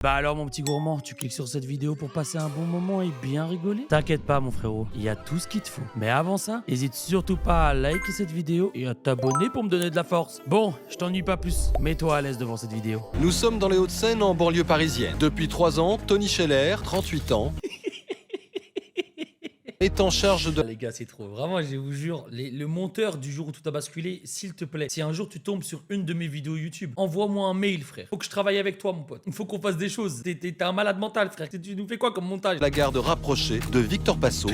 Bah alors mon petit gourmand, tu cliques sur cette vidéo pour passer un bon moment et bien rigoler? T'inquiète pas mon frérot, il y a tout ce qu'il te faut. Mais avant ça, n'hésite surtout pas à liker cette vidéo et à t'abonner pour me donner de la force. Bon, je t'ennuie pas plus, mets-toi à l'aise devant cette vidéo. Nous sommes dans les Hauts-de-Seine en banlieue parisienne. Depuis 3 ans, Tony Scheller, 38 ans, est en charge de... Les gars, c'est trop. Vraiment, je vous jure, le monteur du jour où tout a basculé, s'il te plaît, si un jour tu tombes sur une de mes vidéos YouTube, envoie-moi un mail, frère. Faut que je travaille avec toi, mon pote. Il faut qu'on fasse des choses. T'es un malade mental, frère. Tu nous fais quoi comme montage? la garde rapprochée de Victor Passot,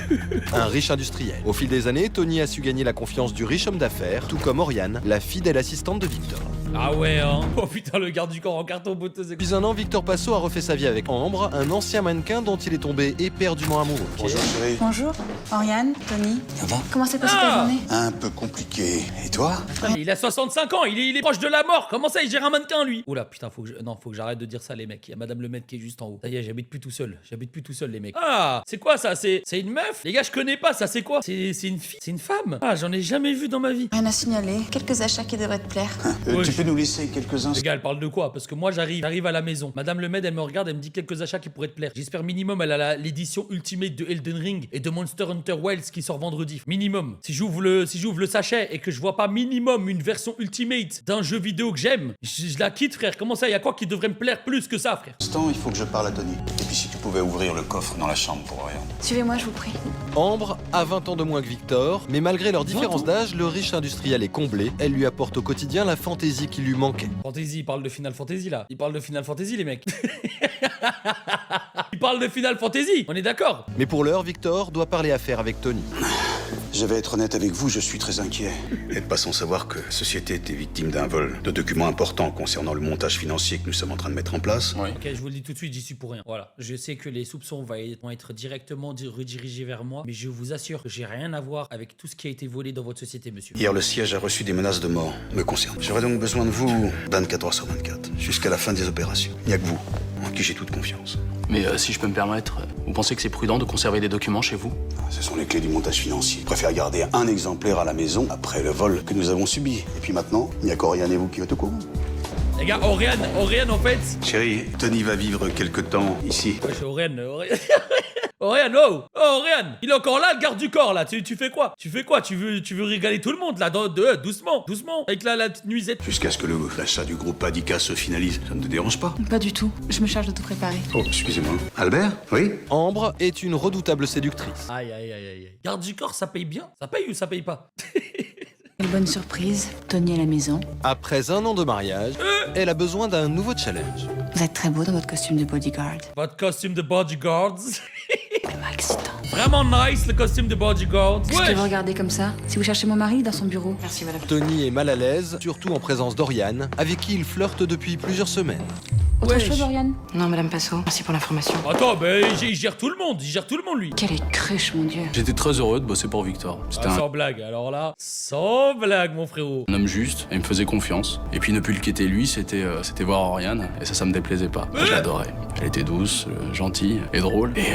un riche industriel. Au fil des années, Tony a su gagner la confiance du riche homme d'affaires, tout comme Oriane, la fidèle assistante de Victor. Ah ouais, hein. Oh putain, le garde du corps en carton bouteux. Depuis un an, Victor Passot a refait sa vie avec Ambre, un ancien mannequin dont il est tombé éperdument amoureux. Bonjour chérie. Bonjour, Oriane, Tony. Ça va? Comment s'est passée ta journée? Un peu compliqué. Et toi? Putain, mais il a 65 ans, il est proche de la mort. Comment ça, il gère un mannequin, lui? Oula, putain, faut que j'arrête de dire ça, les mecs. Il y a Madame le maître qui est juste en haut. Ça y est, j'habite plus tout seul. Les mecs. Ah, c'est quoi ça? C'est une meuf? Les gars, je connais pas ça. C'est quoi? C'est une fille? C'est une femme? Ah, j'en ai jamais vu dans ma vie. Rien à signaler, quelques achats qui devraient te plaire. Ouais, Tu peux nous laisser quelques Les instants? gars, elle parle de quoi? Parce que moi, j'arrive à la maison. Madame le maître, elle me regarde, elle me dit quelques achats qui pourraient te plaire. J'espère minimum, elle a l'édition Ultimate de Elden Ring et de Monster Hunter Wilds qui sort vendredi. Minimum. Si j'ouvre le sachet et que je vois pas minimum une version Ultimate d'un jeu vidéo que j'aime, je la quitte, frère. Comment ça? Y a quoi qui devrait me plaire plus que ça, frère? Il faut que je parle à Tony. Et puis si tu pouvais ouvrir le coffre dans la chambre pour Oriane. Suivez-moi, je vous prie. Ambre a 20 ans de moins que Victor, mais malgré leur différence d'âge, le riche industriel est comblé. Elle lui apporte au quotidien la fantaisie qui lui manquait. Fantasy, il parle de Final Fantasy là. Il parle de Final Fantasy, les mecs. Il parle de Final Fantasy, on est d'accord? Mais pour l'heure, Victor doit parler affaires avec Tony. Je vais être honnête avec vous, je suis très inquiet. N'êtes pas sans savoir que Société était victime d'un vol de documents importants concernant le montage financier que nous sommes en train de mettre en place. Oui. Ok, je vous le dis tout de suite, j'y suis pour rien. Voilà, je sais que les soupçons vont être directement redirigés vers moi, mais je vous assure que j'ai rien à voir avec tout ce qui a été volé dans votre société, monsieur. Hier, le siège a reçu des menaces de mort me concernant. J'aurai donc besoin de vous 24 heures sur 24, jusqu'à la fin des opérations. Il n'y a que vous, en qui j'ai toute confiance. Mais si je peux me permettre, vous pensez que c'est prudent de conserver des documents chez vous? Ce sont les clés du montage financier. Je préfère garder un exemplaire à la maison après le vol que nous avons subi. Et puis maintenant, il n'y a qu'Oriane et vous qui êtes au courant. Les gars, Oriane en fait. Chérie, Tony va vivre quelque temps ici. Wesh, Oriane. Oriane, oh Oriane, il est encore là, le garde du corps là. Tu fais quoi? Tu veux régaler tout le monde là, doucement, avec la petite nuisette. Jusqu'à ce que l'achat du groupe Adica se finalise. Ça ne te dérange pas? Pas du tout, je me charge de tout préparer. Oh, excusez-moi. Albert? Oui? Ambre est une redoutable séductrice. Aïe. Garde du corps, ça paye bien? Ça paye ou ça paye pas? Quelle bonne surprise, Tony à la maison. Après un an de mariage, elle a besoin d'un nouveau challenge. Vous êtes très beau dans votre costume de bodyguard. Votre costume de bodyguards. Tellement excitant. Vraiment nice le costume de bodyguards. Qu'est-ce que vous regardez comme ça? Si vous cherchez mon mari, il est dans son bureau. Merci, madame. Tony est mal à l'aise, surtout en présence d'Oriane, avec qui il flirte depuis plusieurs semaines. Autre Wesh. chose, Oriane? Non, madame Passot, merci pour l'information. Attends, il gère tout le monde, lui. Quelle est cruche, mon Dieu. J'étais très heureux de bosser pour Victor. C'était Sans blague, alors là, sans blague, mon frérot. un homme juste et il me faisait confiance. Et puis ne plus le quitter lui, c'était voir Oriane. Et ça me déplaisait pas. Je l'adorais. Elle était douce, gentille et drôle. Et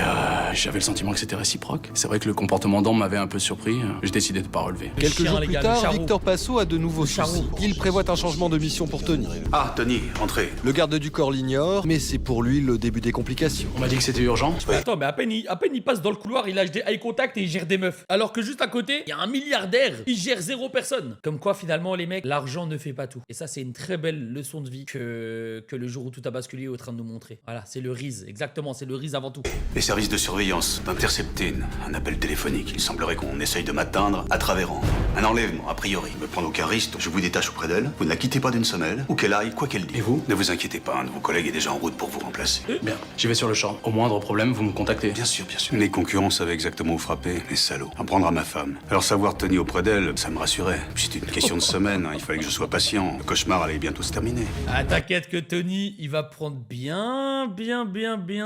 j'avais le sentiment que c'était réciproque. C'est vrai que le comportement d'Ambre m'avait un peu surpris. J'ai décidé de pas relever. Quelques chien, jours les plus gars, le tard, charreau. Victor Passot a de nouveaux soucis. Il prévoit un changement de mission pour Tony. Ah, Tony, entrez. Le garde du corps l'ignore, mais c'est pour lui le début des complications. On m'a dit que c'était urgent. Attends, mais à peine il passe dans le couloir, il lâche des eye contact et il gère des meufs. Alors que juste à côté, il y a un milliardaire, il gère 0 personne. Comme quoi, finalement, les mecs, l'argent ne fait pas tout. Et ça, c'est une très belle leçon de vie que le jour où tout a basculé est en train de nous montrer. Voilà, c'est le RIS, exactement, c'est le RIS avant tout. Les services de surveillance d'intercepter un appel téléphonique. Il semblerait qu'on essaye de m'atteindre à travers Ambre. Un enlèvement, a priori. Me prendre aucun risque, je vous détache auprès d'elle. Vous ne la quittez pas d'une semelle, où qu'elle aille, quoi qu'elle dise. Et vous? Ne vous inquiétez pas, un de vos collègues est déjà en route pour vous remplacer. Bien, j'y vais sur le champ. Au moindre problème, vous me contactez. Bien sûr, bien sûr. Les concurrents savaient exactement où frapper, les salauds. En prendre à ma femme. Alors savoir Tony auprès d'elle, ça me rassurait. C'était une question de semaine, il fallait que je sois patient. Le cauchemar allait bientôt se terminer. Ah, t'inquiète que Tony, il va prendre bien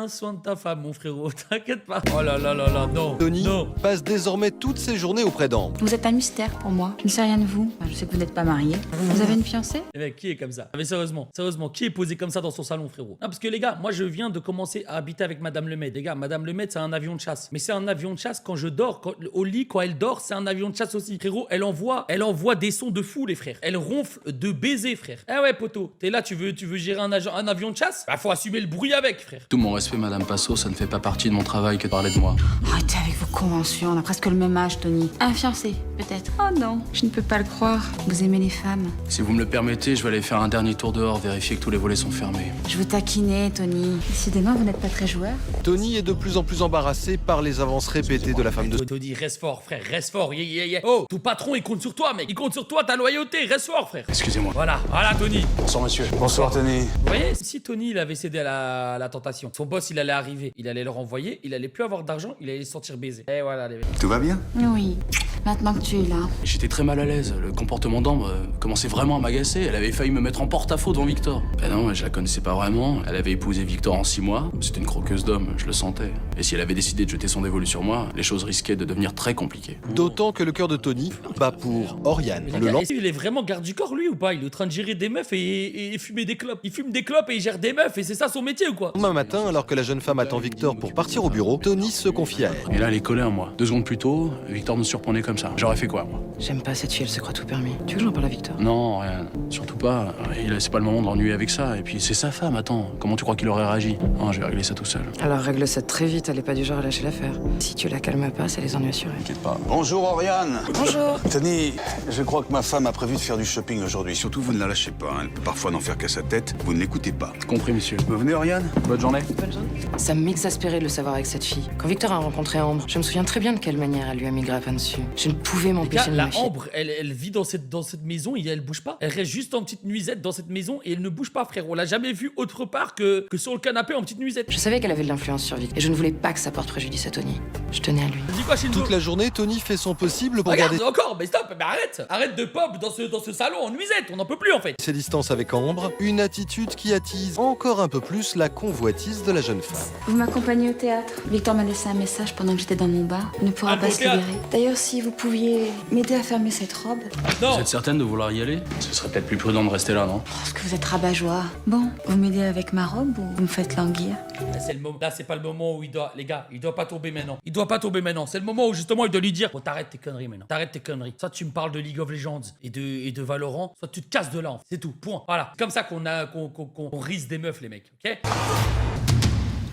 soin de ta femme, mon frérot. T'inquiète pas. Oh là, non. Tony Non. passe désormais toutes ses journées auprès d'Ambre. Vous êtes un mystère pour moi. Je ne sais rien de vous. Je sais que vous n'êtes pas marié. Vous avez une fiancée? Eh mec, qui est comme ça? Ah, mais sérieusement, qui est posé comme ça dans son salon, frérot. Non, parce que les gars, moi je viens de commencer à habiter avec Madame Lemay. Les gars, Madame Lemay, c'est un avion de chasse. Mais c'est un avion de chasse quand je dors, au lit, quand elle dort, c'est un avion de chasse aussi. Frérot, elle envoie des sons de fou, les frères. Elle ronfle de baisers, frère. Ah ouais, poto, t'es là, tu veux gérer un avion de chasse? Bah, faut assumer le bruit avec, frère. Tout mon respect, Madame Passo, ça ne fait pas partie de mon travail que de parler de moi. Arrêtez avec vos conventions, on a presque le même âge, Tony. Un fiancé, peut-être. Oh non, je ne peux pas le croire. Vous aimez les femmes. Si vous me le permettez, je vais aller faire un dernier tour dehors, vérifier que tous les volets sont fermés. Je veux taquiner, Tony. Décidément, vous n'êtes pas très joueur. Tony est de plus en plus embarrassé par les avances répétées de la femme de... Tony, reste fort, frère, reste fort. Oh, ton patron, il compte sur toi, mec. Il compte sur toi, ta loyauté, reste fort, frère. Excusez-moi. Voilà, Tony. Bonsoir, monsieur. Bonsoir Tony. Vous voyez, si Tony il avait cédé à la tentation, son boss il allait arriver, il allait le renvoyer, il allait plus avoir d'argent, il allait se sentir baiser. Et voilà les mecs. Tout va bien? Oui. Maintenant que tu es là. J'étais très mal à l'aise. Le comportement d'Ambre commençait vraiment à m'agacer. Elle avait failli me mettre en porte-à-faux devant Victor. Ben non, je la connaissais pas vraiment. Elle avait épousé Victor en 6 mois. C'était une croqueuse d'homme, je le sentais. Et si elle avait décidé de jeter son dévolu sur moi, les choses risquaient de devenir très compliquées. D'autant que le cœur de Tony bat pour Oriane. Mais les Le gars, lendemain, est-ce qu'il est vraiment garde du corps lui ou pas? Il est en train de gérer des meufs et fumer des clopes. Il fume des clopes et il gère des meufs et c'est ça son métier ou quoi? matin, alors que la jeune femme attend Victor pour partir au bureau, Tony se confie à elle. Et là, elle est collée à moi. 2 secondes plus tôt, Victor me surprenait comme ça. J'aurais fait quoi, moi? J'aime pas cette fille, elle se croit tout permis. Tu veux que j'en parle à Victor? Non, rien. Surtout pas. C'est pas le moment de l'ennuyer avec ça. Et puis, c'est sa femme, attends. Comment tu crois qu'il aurait réagi? Non, je vais régler ça tout seul. Alors règle ça très vite, elle est pas du genre à lâcher l'affaire. Si tu la calmes pas, ça les ennuie assurés. T'inquiète pas. Bonjour Oriane. Bonjour. Tony, je crois que ma femme a prévu de faire du shopping aujourd'hui. Surtout, vous ne la lâchez pas. Elle peut parfois n'en faire qu'à sa tête. Vous ne l'écoutez pas. Compris, monsieur. Vous venez, Oriane? Bonne journée. Ça m'exaspérait de le savoir avec cette fille. Quand Victor a rencontré Ambre, je me souviens très bien de quelle manière elle lui a mis le grappin dessus. Je ne pouvais Les gars, m'empêcher de me la méfier. Ambre, elle vit dans cette maison et elle bouge pas. Elle reste juste en petite nuisette dans cette maison et elle ne bouge pas, frère. On l'a jamais vue autre part que sur le canapé en petite nuisette. Je savais qu'elle avait de l'influence sur Victor et je ne voulais pas que ça porte préjudice à Tony. Je tenais à lui. Dis quoi, Shinzo? Toute la journée, Tony fait son possible pour Regarde, garder encore, mais stop, mais arrête de pop dans ce salon en nuisette, on n'en peut plus en fait. ses distances avec Ambre, une attitude qui attise encore un peu plus la convoitise de la jeune femme. Vous m'accompagnez au théâtre. Victor m'a laissé un message pendant que j'étais dans mon bar. Il ne pourra Ah, pas au se théâtre. libérer. D'ailleurs, si vous pouviez m'aider à fermer cette robe. Non, Vous êtes certaine de vouloir y aller? Ce serait peut-être plus prudent de rester là, non? Parce que vous êtes rabat-joie. Bon, vous m'aidez avec ma robe ou vous me faites languir? là c'est pas le moment où il doit, les gars, il doit pas tomber maintenant. Il doit pas tomber maintenant. C'est le moment où justement il doit lui dire, oh, t'arrêtes tes conneries maintenant. T'arrêtes tes conneries. Soit tu me parles de League of Legends et de Valorant, soit tu te casses de là. En fait. C'est tout. Point. Voilà. C'est comme ça qu'on risque des meufs les mecs. Ok?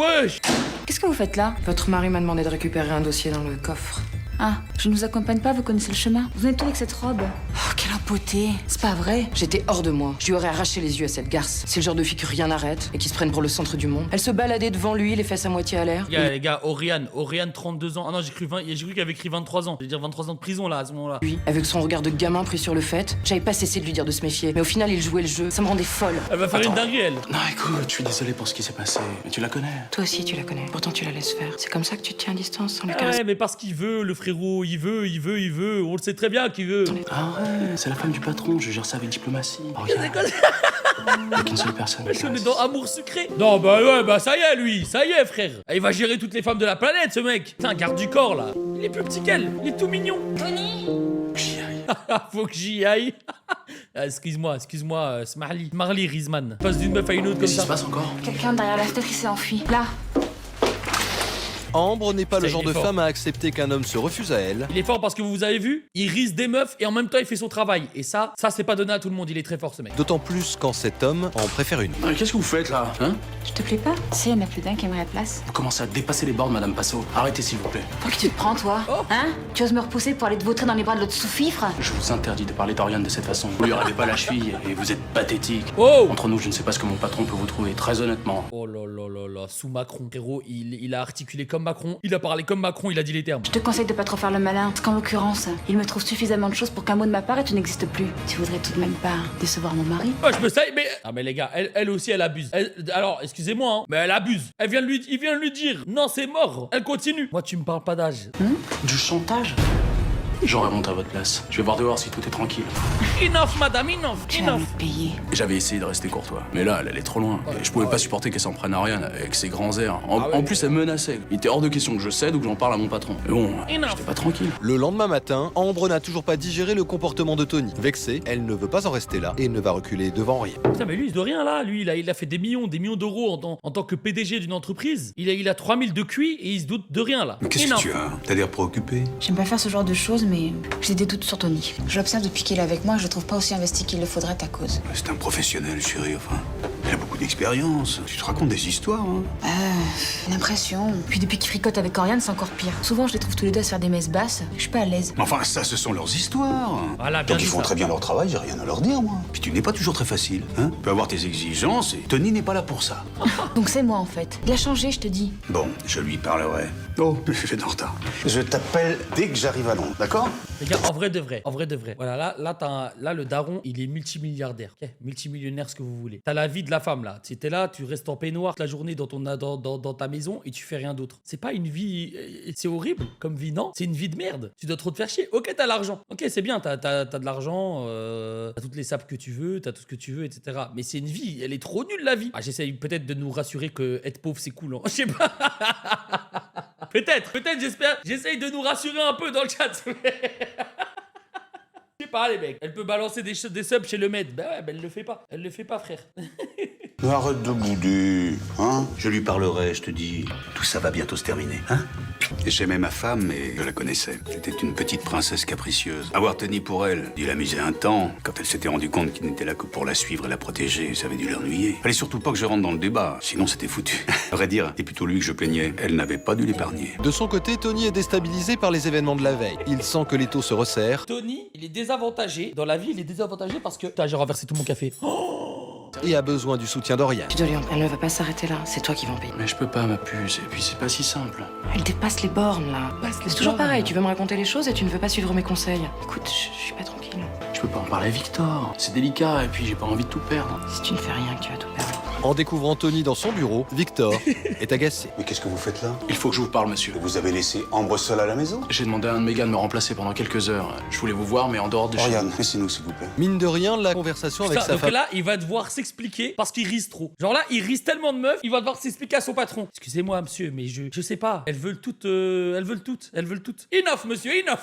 Wesh. Qu'est-ce que vous faites là? Votre mari m'a demandé de récupérer un dossier dans le coffre. Ah, je ne vous accompagne pas, vous connaissez le chemin. Vous venez tout avec cette robe. Oh, quelle beauté. C'est pas vrai. J'étais hors de moi. Je lui aurais arraché les yeux à cette garce. C'est le genre de fille que rien n'arrête et qui se prennent pour le centre du monde. Elle se baladait devant lui, les fesses à moitié à l'air. Les gars, Oriane, 32 ans. Ah non, j'ai cru qu'elle avait écrit 23 ans. Je veux dire 23 ans de prison là à ce moment-là. Lui, avec son regard de gamin pris sur le fait, j'avais pas cessé de lui dire de se méfier. Mais au final, il jouait le jeu. Ça me rendait folle. Elle va faire une dinguerie elle. Non, écoute, je suis désolé pour ce qui s'est passé. Mais tu la connais. Toi aussi, tu la connais. Pourtant, tu la laisses faire. C'est comme ça que tu te tiens à distance sans lui Ah caresser. ouais, mais parce qu'il veut, le frérot, il veut. On le sait très bien qu'il veut. Ah ouais, c'est la femme du patron, je gère ça avec diplomatie. Oh, regarde. Avec une seule personne. Wesh, on est dans amour sucré. Non, bah ouais, bah ça y est, lui. Ça y est, frère. Il va gérer toutes les femmes de la planète, ce mec. Putain, garde du corps, là. Il est plus petit qu'elle. Il est tout mignon. Tony! Faut que j'y aille. Ah, excuse-moi, c'est Marley Rizman. Passe d'une meuf à une autre comme Qu'est-ce qui ça. se passe encore? Quelqu'un derrière la fenêtre, il s'est enfui. Là. Ambre n'est pas le Ça, genre il est de fort. femme à accepter qu'un homme se refuse à elle. Il est fort parce que vous avez vu, il risque des meufs et en même temps il fait son travail. Et ça c'est pas donné à tout le monde. Il est très fort, ce mec. D'autant plus quand cet homme en préfère une. Qu'est-ce que vous faites là? Hein? Je te plais pas? Si, il y en a plus d'un qui aimerait la place. Vous commencez à dépasser les bornes, Madame Passo. Arrêtez, s'il vous plaît. Pour qui tu te prends, toi? Hein? Tu oses me repousser pour aller te vautrer dans les bras de l'autre sous-fifre? Je vous interdis de parler d'Oriane de cette façon. Vous lui rêvez pas la cheville et vous êtes pathétique. Oh Entre nous, je ne sais pas ce que mon patron peut vous trouver, très honnêtement. Oh là là là là, sous Macron, frérot, il a articulé comme Macron, il a parlé comme Macron, il a dit les termes. Je te conseille de pas trop faire le malin, parce qu'en l'occurrence, il me trouve suffisamment de choses pour qu'un mot de ma part et tu n'existes plus. Tu voudrais tout de même pas décevoir mon mari? Oh, je me sais, mais... Ah mais les gars, elle aussi, elle abuse. Alors, excusez-moi, hein, mais elle abuse. Il vient de lui dire, non, c'est mort. Elle continue. Moi, tu me parles pas d'âge. Du chantage? J'aurais monté à votre place. Je vais voir dehors si tout est tranquille. Enough, madame, enough, Tu vas enough. me payer. J'avais essayé de rester courtois. Mais là, elle allait trop loin. Et je pouvais pas supporter qu'elle s'en prenne à Oriane avec ses grands airs. En plus, elle menaçait. Il était hors de question que je cède ou que j'en parle à mon patron. Mais bon, j'étais pas tranquille. Le lendemain matin, Ambre n'a toujours pas digéré le comportement de Tony. Vexée, elle ne veut pas en rester là et ne va reculer devant rien. Putain, mais lui, il se doit rien là. Lui, il a fait des millions d'euros en tant que PDG d'une entreprise. Il a 3000 de QI et il se doute de rien là. Mais qu'est-ce que Enough. tu as? T'as l'air préoccupé. J'aime pas faire ce genre de choses, mais j'ai des doutes sur Tony. Je l'observe depuis qu'il est avec moi et je le trouve pas aussi investi qu'il le faudrait à ta cause. C'est un professionnel, chérie, enfin. Elle a beaucoup d'expérience. Tu te racontes des histoires, hein. L'impression. Puis depuis qu'il fricote avec Oriane, c'est encore pire. Souvent, je les trouve tous les deux à se faire des messes basses. Je suis pas à l'aise. Mais enfin, ça, ce sont leurs histoires. Voilà, bien Donc dit ils font ça. très bien leur travail, j'ai rien à leur dire, moi. Puis tu n'es pas toujours très facile, hein. Tu peux avoir tes exigences et Tony n'est pas là pour ça. Donc c'est moi en fait. Il a changé, je te dis. Bon, je lui parlerai. Oh, je suis en retard. Je t'appelle dès que j'arrive à Londres, d'accord? Les gars, en vrai de vrai. Voilà, là, le daron, il est multimilliardaire. Ok, multimillionnaire, ce que vous voulez. T'as la vie de la femme, là. Tu es là, tu restes en peignoir toute la journée dans ta maison et tu fais rien d'autre. C'est pas une vie... C'est horrible comme vie, non? C'est une vie de merde. Tu dois trop te faire chier. Ok, t'as l'argent. Ok, c'est bien, t'as de l'argent, t'as toutes les sapes que tu veux, t'as tout ce que tu veux, etc. Mais c'est une vie, elle est trop nulle, la vie. Ah, j'essaye peut-être de nous rassurer que être pauvre, c'est cool. Hein. Je sais pas. Peut-être, j'espère. J'essaye de nous rassurer un peu dans le chat. Je sais pas, les mecs. Elle peut balancer des subs chez le maître. Bah ouais, elle le fait pas. Elle le fait pas, frère. Arrête de bouder, hein. Je lui parlerai, je te dis. Tout ça va bientôt se terminer, hein. Et j'aimais ma femme, mais je la connaissais. C'était une petite princesse capricieuse. Avoir Tony pour elle, dû l'amuser un temps. Quand elle s'était rendue compte qu'il n'était là que pour la suivre et la protéger, ça avait dû l'ennuyer. Fallait surtout pas que je rentre dans le débat, sinon c'était foutu. À vrai dire, c'est plutôt lui que je plaignais. Elle n'avait pas dû l'épargner. De son côté, Tony est déstabilisé par les événements de la veille. Il sent que les taux se resserrent Tony, il est désavantagé. Dans la vie, il est désavantagé parce que... Putain, j'ai renversé tout mon café. et a besoin du soutien d'Oriane. Tu dois lui en... Elle ne va pas s'arrêter là. C'est toi qui vas en payer. Mais je peux pas, ma puce. Et puis c'est pas si simple. Elle dépasse les bornes, là. C'est toujours pareil. Tu veux me raconter les choses et tu ne veux pas suivre mes conseils. Écoute, je suis pas tranquille. Je peux pas en parler à Victor. C'est délicat et puis j'ai pas envie de tout perdre. Si tu ne fais rien, que tu vas tout perdre. En découvrant Tony dans son bureau, Victor est agacé. Mais qu'est-ce que vous faites là? Il faut que je vous parle, monsieur. Vous avez laissé Ambre seule à la maison? J'ai demandé à un de mes gars de me remplacer pendant quelques heures. Je voulais vous voir, mais en dehors de chez Oriane, laissez-nous s'il vous plaît. Mine de rien, la conversation avec Putain, sa donc femme... là, il va devoir s'expliquer parce qu'il risque trop. Genre là, il risque tellement de meufs, il va devoir s'expliquer à son patron. Excusez-moi, monsieur, mais je sais pas. Elles veulent toutes. Enough, monsieur, enough.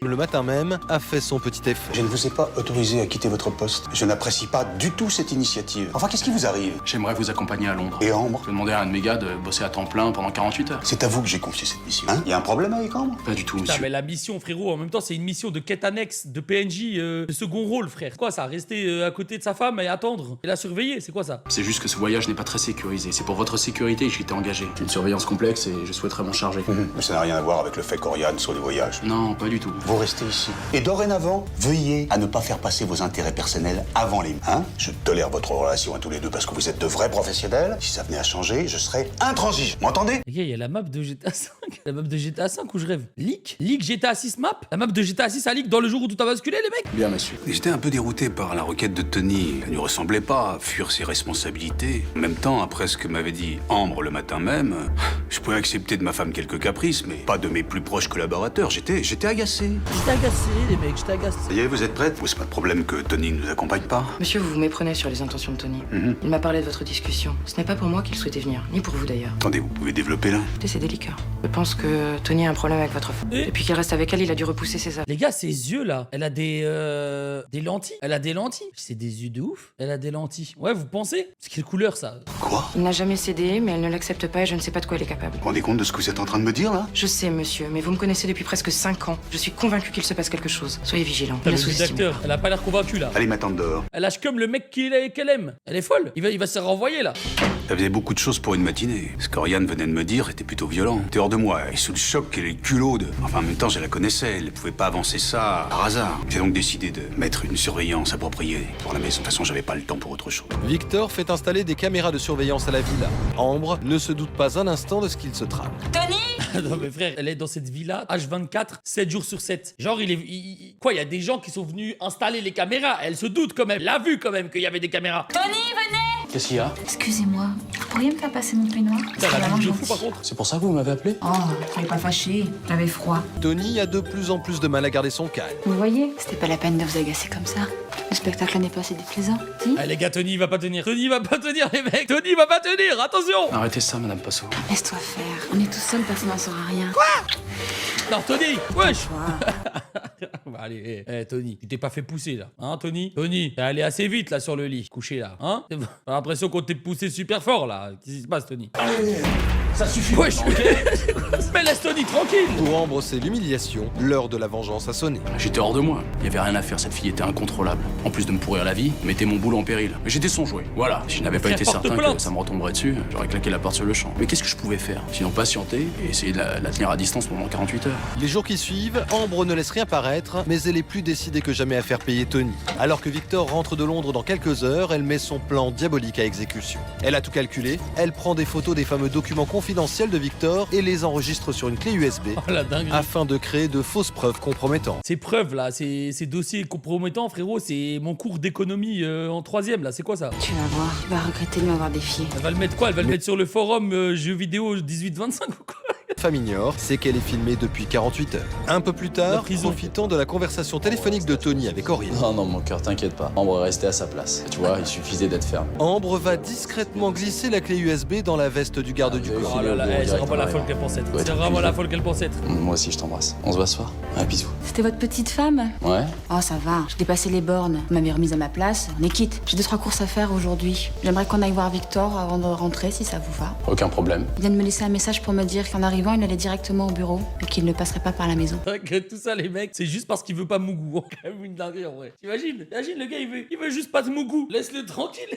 Le matin même, a fait son petit effort. Je ne vous ai pas autorisé à quitter votre poste. Je n'apprécie pas du tout cette initiative. Enfin, qu'est-ce qui vous arrive? J'aimerais vous accompagner à Londres. Et Ambre? Je vais demander à un de mes gars de bosser à temps plein pendant 48 heures. C'est à vous que j'ai confié cette mission. Hein? Y a un problème avec Ambre? Pas du tout, Putain, monsieur. mais la mission, frérot, en même temps, c'est une mission de quête annexe, de PNJ, de second rôle, frère. Quoi, ça? Rester à côté de sa femme et attendre et la surveiller, c'est quoi ça? C'est juste que ce voyage n'est pas très sécurisé. C'est pour votre sécurité que j'ai été engagé. J'ai une surveillance complexe et je souhaiterais m'en charger. Mais ça n'a rien à voir avec le fait qu'Oriane soit les voyages. Non, pas du tout. Vous restez ici. Et dorénavant, veuillez à ne pas faire passer vos intérêts personnels avant les miens. Hein? Je tolère votre relation à tous les deux parce que vous êtes de vrais professionnels. Si ça venait à changer, je serais intransigeant. M'entendez? Les gars, il y a la map de GTA 5. La map de GTA 5 où je rêve. Leak GTA 6 map? La map de GTA 6 a leak dans le jour où tout a basculé, les mecs? Bien, monsieur. J'étais un peu dérouté par la requête de Tony. Elle ne lui ressemblait pas, fuir ses responsabilités. En même temps, après ce que m'avait dit Ambre le matin même, je pouvais accepter de ma femme quelques caprices, mais pas de mes plus proches collaborateurs. J'étais agacé. J'étais agacé, les mecs, j'étais agacé. Ça y est, vous êtes prête? C'est pas de problème que Tony ne nous accompagne pas. Monsieur, vous vous méprenez sur les intentions de Tony. Il m'a parlé de votre discussion. Ce n'est pas pour moi qu'il souhaitait venir, ni pour vous d'ailleurs. Attendez, vous pouvez développer là? Écoutez, c'est délicat. Je pense que Tony a un problème avec votre femme. Et Depuis qu'il reste avec elle, il a dû repousser ses affaires. Les gars, ses yeux là, elle a des lentilles. Elle a des lentilles. C'est des yeux de ouf. Elle a des lentilles. Ouais, vous pensez? C'est quelle couleur ça? Quoi? Il n'a jamais cédé, mais elle ne l'accepte pas et je ne sais pas de quoi elle est capable. Vous vous rendez compte de ce que vous êtes en train de me dire là? Je sais, monsieur, mais vous me connaissez depuis presque 5 ans. Je suis convaincu qu'il se passe quelque chose. Soyez vigilant. T'as Ne le la jeu sous-estimez d'acteur. pas. Elle a pas l'air convaincue là. Allez m'attendre dehors. Elle lâche comme le mec qu'elle aime. Elle est folle. Il va se renvoyer là. Ça faisait beaucoup de choses pour une matinée. Ce qu'Oriane venait de me dire était plutôt violent. T'es hors de moi, et sous le choc et les culots de... Enfin, en même temps, je la connaissais, elle pouvait pas avancer ça par hasard. J'ai donc décidé de mettre une surveillance appropriée pour la maison. De toute façon, j'avais pas le temps pour autre chose. Victor fait installer des caméras de surveillance à la villa. Ambre ne se doute pas un instant de ce qu'il se trame. Non mais frère, elle est dans cette villa H24, 7 jours sur 7. Genre, quoi, il y a des gens qui sont venus installer les caméras. Elle se doute quand même. Elle a vu quand même qu'il y avait des caméras. Tony, venez! Qu'est-ce qu'il y a? Excusez-moi, vous pourriez me faire passer mon peignoir? Putain, la bite de fou par contre. C'est pour ça que vous m'avez appelé? Oh, soyez pas fâché, j'avais froid. Tony a de plus en plus de mal à garder son calme. Vous voyez, c'était pas la peine de vous agacer comme ça. Le spectacle n'est pas assez déplaisant, si? Ah les gars, Tony il va pas tenir. Tony il va pas tenir les mecs. Tony il va pas tenir, attention. Arrêtez ça, Madame Passot. Laisse-toi faire, on est tout seul, personne n'en saura rien. Non Tony, wesh. Toi. Bah, allez, Tony, tu t'es pas fait pousser là, hein Tony? Tony, t'es allé assez vite là sur le lit, couché là, hein? J'ai l'impression qu'on t'est poussé super fort là. Qu'est-ce qui se passe Tony? Ça suffit. Wesh, ok. Mais laisse Tony tranquille. Pour Ambre, c'est l'humiliation. L'heure de la vengeance a sonné. J'étais hors de moi. Il y avait rien à faire, cette fille était incontrôlable. En plus de me pourrir la vie, mettait mon boulot en péril. Mais j'étais son jouet. Voilà. Si je n'avais pas Frère, été porte certain plainte. que ça me retomberait dessus, j'aurais claqué la porte sur le champ. Mais qu'est-ce que je pouvais faire? Sinon patienter et essayer de la tenir à distance pendant 48 heures. Les jours qui suivent, Ambre ne laisse rien paraître, mais elle est plus décidée que jamais à faire payer Tony. Alors que Victor rentre de Londres dans quelques heures, elle met son plan diabolique à exécution. Elle a tout calculé, elle prend des photos des fameux documents confidentiels de Victor et les enregistre sur une clé USB Oh la dinguerie. afin de créer de fausses preuves compromettantes. Ces preuves là, ces dossiers compromettants, frérot, c'est mon cours d'économie en 3ème là, c'est quoi ça? Tu vas voir, tu vas regretter de m'avoir défié. Elle va le mettre quoi? Elle va le mettre sur le forum jeux vidéo 18-25 ou quoi? Femme ignore, c'est qu'elle est filmée depuis 48 heures. Un peu plus La tard, prison. profitant de la conversation téléphonique de Tony avec Oriane, Non, non, mon cœur, t'inquiète pas. Ambre est restée à sa place. Tu vois, il suffisait d'être ferme. Ambre va discrètement glisser la clé USB dans la veste du garde du Ah, corps. Oh là là, Direct c'est vraiment en la arrière. folle qu'elle pense être. Ouais, C'est t'es vraiment plus la jeune. folle qu'elle pense être. Moi aussi, je t'embrasse. On se voit ce soir. Un bisou. C'était votre petite femme? Ouais? Oh, ça va, j'ai dépassé les bornes. Vous m'avez remise à ma place, on est quitte. J'ai 2-3 courses à faire aujourd'hui. J'aimerais qu'on aille voir Victor avant de rentrer, si ça vous va. Aucun problème. Il vient de me laisser un message pour me dire qu'en arrivant, il allait directement au bureau et qu'il ne passerait pas par la maison. Que tout ça, les mecs, c'est juste parce qu'il veut pas Mougou. On quand même une dinguerie en vrai. T'imagines? Imagine le gars, il veut juste pas de Mougou. Laisse-le tranquille.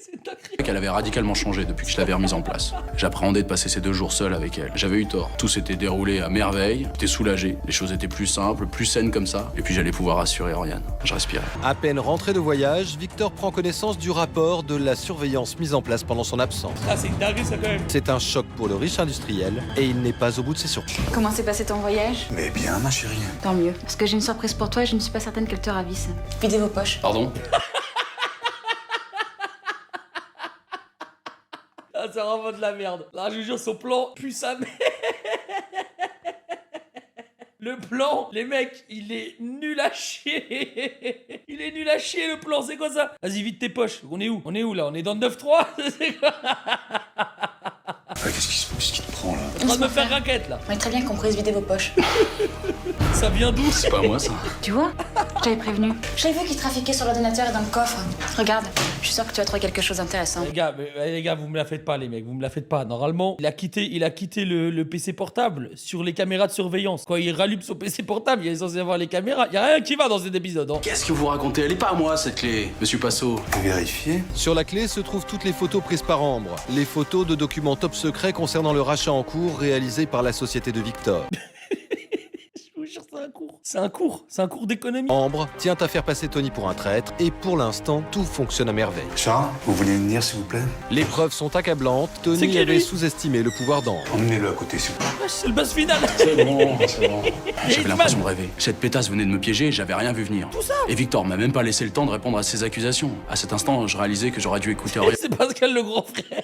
C'est une dinguerie. Elle avait radicalement changé depuis que je l'avais remise en place. J'appréhendais de passer ces 2 jours seul avec elle. J'avais eu tort. Tout s'était déroulé à merveille. J'étais soulagé. Les choses étaient plus simples, plus saines comme ça. Et puis j'allais pouvoir rassurer Oriane. Je respirais. À peine rentré de voyage, Victor prend connaissance du rapport de la surveillance mise en place pendant son absence. Ah, c'est une dinguerie ça quand même. C'est un choc pour le riche industriel et il n'est pas au bout de ses surprises. Comment s'est passé ton voyage? Mais bien, ma chérie. Tant mieux, parce que j'ai une surprise pour toi et je ne suis pas certaine qu'elle te ravisse. Videz vos poches. Pardon? Ah, c'est vraiment de la merde. Là, je vous jure, son plan pue sa mère. Le plan, les mecs, il est nul à chier. Il est nul à chier le plan, c'est quoi ça? Vas-y, vite tes poches. On est où? On est où là? On est dans le 9-3. C'est quoi? Qu'est-ce qui te prend là? En train de me faire raquette là. On est très bien compris, videz vos poches. Ça vient d'où? C'est pas moi ça. Tu vois? Je t'avais prévenu. J'avais vu qu'il trafiquait sur l'ordinateur et dans le coffre. Regarde, je suis sûre que tu as trouvé quelque chose d'intéressant. Les gars, vous me la faites pas, les mecs, vous me la faites pas. Normalement, il a quitté le PC portable sur les caméras de surveillance. Quand il rallume son PC portable, il est censé avoir les caméras. Il y a rien qui va dans cet épisode. Hein. Qu'est-ce que vous racontez? Elle est pas à moi cette clé, monsieur Passot. Vérifier. Sur la clé se trouvent toutes les photos prises par Ambre, les photos de documents top secrets concernant le rachat en cours réalisé par la société de Victor. Je vous jure, c'est un cours. C'est un cours. C'est un cours d'économie. Ambre tient à faire passer Tony pour un traître et pour l'instant, tout fonctionne à merveille. Sarah, vous voulez venir, s'il vous plaît? Les preuves sont accablantes, C'est Tony qui, avait lui sous-estimé le pouvoir d'Ambre. Emmenez-le à côté, s'il vous plaît. Ouais, c'est le boss final. C'est bon, c'est bon. J'avais Hitman. l'impression de rêver. Cette pétasse venait de me piéger et j'avais rien vu venir. Tout ça. Et Victor m'a même pas laissé le temps de répondre à ses accusations. À cet instant, je réalisais que j'aurais dû écouter Oriane. C'est Pascal le grand frère.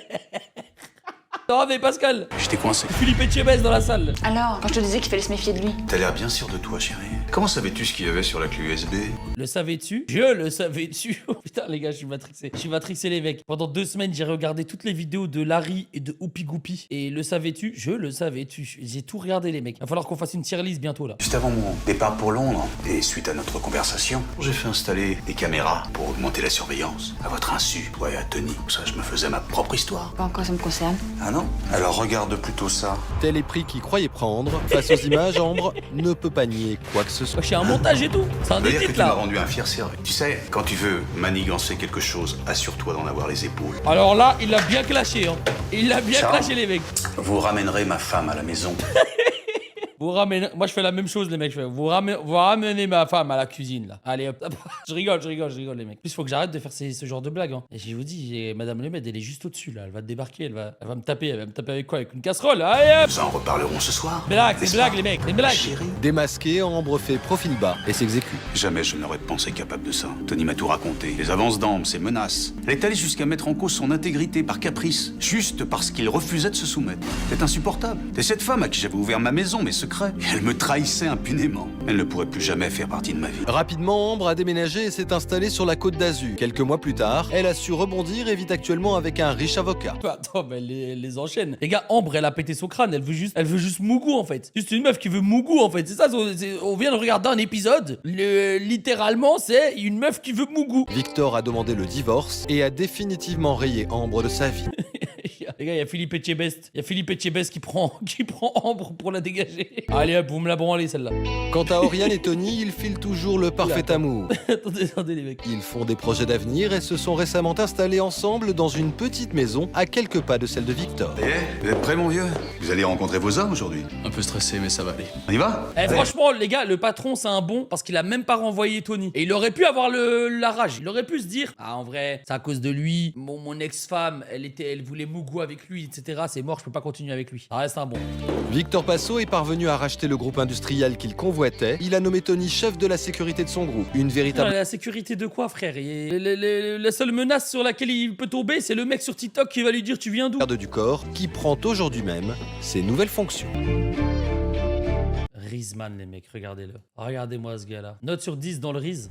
Non mais Pascal, J'étais coincé. Philippe Etchebest dans la salle. Alors, quand je te disais qu'il fallait se méfier de lui. T'as l'air bien sûr de toi, chérie. Comment savais-tu ce qu'il y avait sur la clé USB? Le savais-tu? Je le savais-tu? Oh, putain les gars, je suis matrixé. Je suis matrixé les mecs. Pendant 2 semaines, j'ai regardé toutes les vidéos de Larry et de Oupi Goupy. Et le savais-tu? Je le savais-tu. J'ai tout regardé les mecs. Va falloir qu'on fasse une tier list bientôt là. Juste avant mon départ pour Londres, et suite à notre conversation, j'ai fait installer des caméras pour augmenter la surveillance. À votre insu, toi et à Tony. Pour ça, je me faisais ma propre histoire. Pas encore, ça me concerne. Ah non? Alors regarde plutôt ça. Tel est pris qu'il croyait prendre. Face aux images, Ambre ne peut pas nier quoi que ce soit. Wesh, j'ai un montage et tout. C'est un Ça veut dire que edit tu m'as là. rendu un fier service. Tu sais, quand tu veux manigancer quelque chose, assure-toi d'en avoir les épaules. Alors là, il l'a bien clashé. Hein. Il l'a bien Ça clashé les mecs. Vous ramènerez ma femme à la maison. Vous ramenez... Moi, je fais la même chose, les mecs. Je fais, vous ramenez ma femme à la cuisine, là. Allez, hop. Je rigole, les mecs. En plus, faut que j'arrête de faire ce genre de blagues. Hein. Et je vous dis, Madame Lemed, elle est juste au-dessus, là. Elle va débarquer, elle va me taper. Elle va me taper avec quoi? Avec une casserole. Allez, hop. Nous en reparlerons ce soir. Blague, c'est une blague, les mecs. C'est une blague. Chérie. Démasqué, Ambre fait profil bas et s'exécute. Jamais je n'aurais pensé capable de ça. Tony m'a tout raconté. Les avances d'Ambre, ses menaces. Elle est allée jusqu'à mettre en cause son intégrité par caprice, juste parce qu'il refusait de se soumettre. C'est insupportable. C'est cette femme à qui j'avais ouvert ma maison, mes secrets. Et elle me trahissait impunément. Elle ne pourrait plus jamais faire partie de ma vie. Rapidement, Ambre a déménagé et s'est installée sur la côte d'Azur. Quelques mois plus tard, elle a su rebondir et vit actuellement avec un riche avocat. Attends, mais elle les enchaîne. Les gars, Ambre, elle a pété son crâne. Elle veut juste Mougou, en fait. Juste une meuf qui veut Mougou, en fait. C'est ça, on vient de regarder un épisode. Littéralement, c'est une meuf qui veut Mougou. Victor a demandé le divorce et a définitivement rayé Ambre de sa vie. Les gars, il y a Philippe Etchebest. Il y a Philippe Etchebest qui prend Ambre pour la dégager. Allez hop, vous me la branlez celle-là. Quant à Oriane et Tony, ils filent toujours le parfait amour. attendez les mecs. Ils font des projets d'avenir et se sont récemment installés ensemble dans une petite maison à quelques pas de celle de Victor. Vous êtes prêts, mon vieux? Vous allez rencontrer vos hommes aujourd'hui. Un peu stressé, mais ça va aller. On y va? Franchement, les gars, le patron, c'est un bon parce qu'il a même pas renvoyé Tony. Et il aurait pu avoir la rage. Il aurait pu se dire, ah, en vrai, c'est à cause de lui. Mon ex-femme, elle voulait Mougou avec lui, etc. C'est mort, je peux pas continuer avec lui. Ça reste un bon. Victor Passot est parvenu à racheter le groupe industriel qu'il convoitait. Il a nommé Tony chef de la sécurité de son groupe. Une véritable... La sécurité de quoi, frère? La seule menace sur laquelle il peut tomber, c'est le mec sur TikTok qui va lui dire tu viens d'où? garde du corps qui prend aujourd'hui même ses nouvelles fonctions. Rizman, les mecs, regardez-le. Regardez-moi ce gars-là. Note sur 10 dans le Riz.